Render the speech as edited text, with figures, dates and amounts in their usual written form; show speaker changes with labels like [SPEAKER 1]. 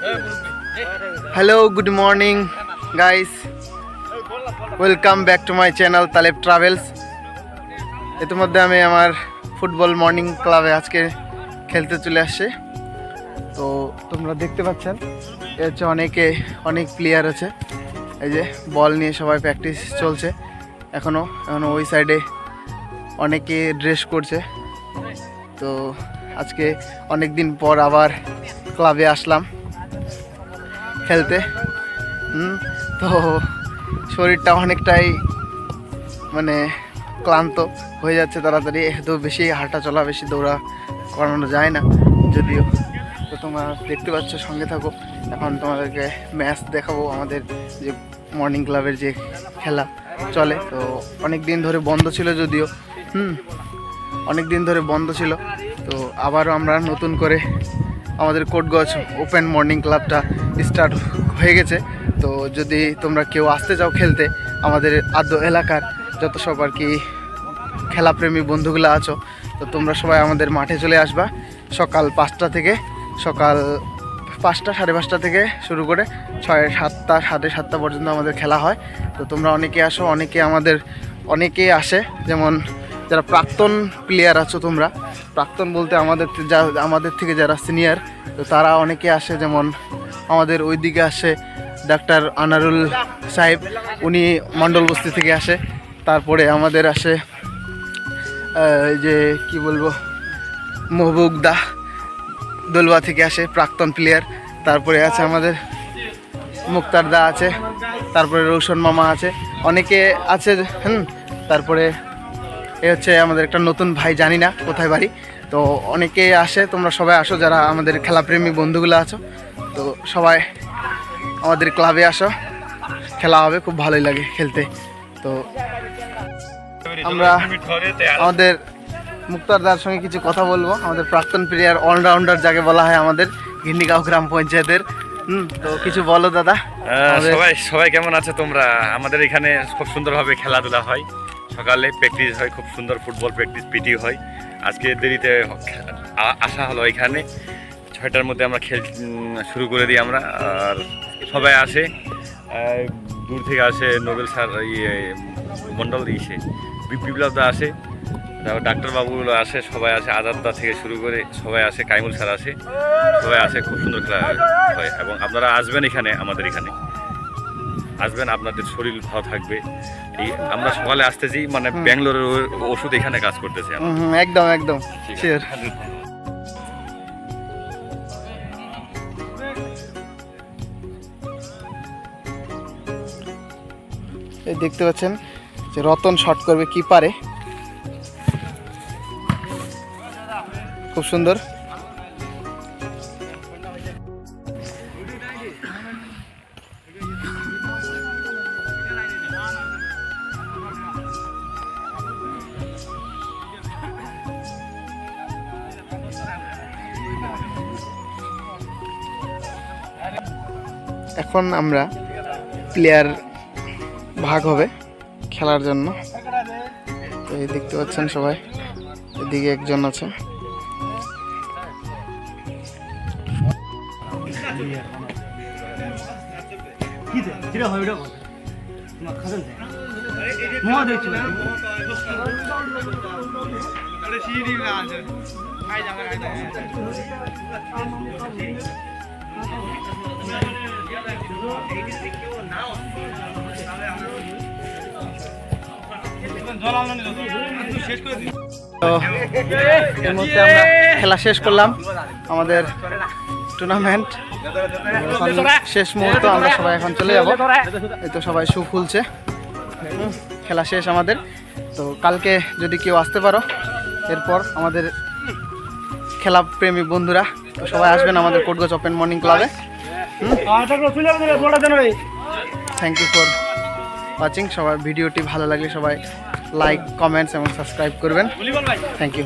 [SPEAKER 1] Hello, good morning guys. Welcome back to my channel Taleb Travels. ইতিমধ্যে আমি আমার football morning ক্লাবে আজকে খেলতে চলে আসছি। তো তোমরা দেখতে পাচ্ছেন এ হচ্ছে অনেক প্লেয়ার আছে। এই যে বল নিয়ে সবাই প্র্যাকটিস চলছে। এখনো ওই সাইডে অনেকে ড্রেস করছে। তো আজকে অনেক দিন পর আবার ক্লাবে আসলাম খেলতে। তো শরীরটা অনেকটাই মানে ক্লান্ত হয়ে যাচ্ছে তাড়াতাড়ি, তো বেশি হাঁটা চলা বেশি দৌড়া করানো যায় না যদিও। তো তোমরা দেখতে পাচ্ছ, সঙ্গে থাকো। এখন তোমাদেরকে ম্যাচ দেখাবো, আমাদের যে মর্নিং ক্লাবের যে খেলা চলে। তো অনেক দিন ধরে বন্ধ ছিল যদিও, অনেক দিন ধরে বন্ধ ছিল। তো আবারও আমরা নতুন করে আমাদের কোটগঞ্জ ওপেন মর্নিং ক্লাবটা স্টার্ট হয়ে গেছে। তো যদি তোমরা কেউ আসতে চাও খেলতে, আমাদের আদ্য এলাকার যত সব আর কি খেলাপ্রেমী বন্ধুগুলো আছো, তো তোমরা সবাই আমাদের মাঠে চলে আসবা। সকাল 5টা থেকে, সকাল 5টা 5:30 থেকে শুরু করে 6, 7টা 7:30 পর্যন্ত আমাদের খেলা হয়। তো তোমরা অনেকে আসো, অনেকেই আসে। যেমন যারা প্রাক্তন প্লেয়ার আছো, তোমরা প্রাক্তন বলতে আমাদের থেকে যারা সিনিয়র, তো তারা অনেকে আসে। যেমন আমাদের ওইদিকে আসে ডাক্তার আনারুল সাহেব, উনি মণ্ডল বস্তি থেকে আসে। তারপরে আমাদের আসে যে কি বলবো, মহবুবদা দোলবা থেকে আসে, প্রাক্তন প্লেয়ার। তারপরে আছে আমাদের মুক্তারদা আছে, তারপরে রৌশন মামা আছে, অনেকে আছে। তারপরে এ হচ্ছে আমাদের একটা নতুন ভাই, জানি না কোথায় বাড়ি। তো অনেকে আসে, তোমরা সবাই আসো যারা আমাদের খেলাপ্রেমী বন্ধুগুলো আছো। তো সবাই আমাদের ক্লাবে আসো, খেলা হবে, খুব ভালোই লাগে খেলতে। তো আমরা আমাদের মুক্তারদার সঙ্গে কিছু কথা বলবো। আমাদের প্রাক্তন প্লেয়ার, অলরাউন্ডার যাকে বলা হয় আমাদের ঘিন্নিগাঁও গ্রাম পঞ্চায়েতের। তো কিছু বলো দাদা।
[SPEAKER 2] সবাই কেমন আছে তোমরা? আমাদের এখানে খুব সুন্দরভাবে খেলাধুলা হয়, সকালে প্র্যাকটিস হয়, খুব সুন্দর ফুটবল প্র্যাকটিস পিটি হয়। আজকে দেরিতে আসা হলো, এখানে 6টার মধ্যে আমরা খেল শুরু করে দিই আমরা। আর সবাই আসে, দূর থেকে আসে, নোবেল স্যার মণ্ডল বিপ্লবদা আসে, তারপর ডাক্তারবাবুগুলো আসে, সবাই আসে, আজাদদা থেকে শুরু করে সবাই আসে, কাইমুল স্যার আসে, সবাই আসে। খুব সুন্দর খেলা হয়। এবং আপনারা আসবেন এখানে, আমাদের এখানে আসবেন, আপনাদের শরীর ভালো থাকবে। এই আমরা সকালে আসতেছি, মানে ব্যাঙ্গালোরের ওষুধ এখানে কাজ করতেছে।
[SPEAKER 1] একদম শিওর। এই দেখতে পাচ্ছেন যে রতন শট করবে কিপারে, খুব সুন্দর। এখন আমরা প্লেয়ার ভাগ হবে খেলার জন্য। তো এই দেখতে পাচ্ছেন সবাই, এদিকে একজন আছে। তো এর মধ্যে আমরা খেলা শেষ করলাম, আমাদের টুর্নামেন্ট শেষ মুহূর্ত। আমরা সবাই এখন চলে যাব। এই তো সবাই শু খুলছে, খেলা শেষ আমাদের। তো কালকে যদি কেউ আসতে পারো, এরপর আমাদের খেলাপ্রেমী বন্ধুরা তো সবাই আসবেন আমাদের কোটগঞ্জ ওপেন মর্নিং ক্লাবে। Thank you for watching. সবাই ভিডিওটি ভালো লাগলে সবাই লাইক, কমেন্টস এবং সাবস্ক্রাইব করবেন। Thank you.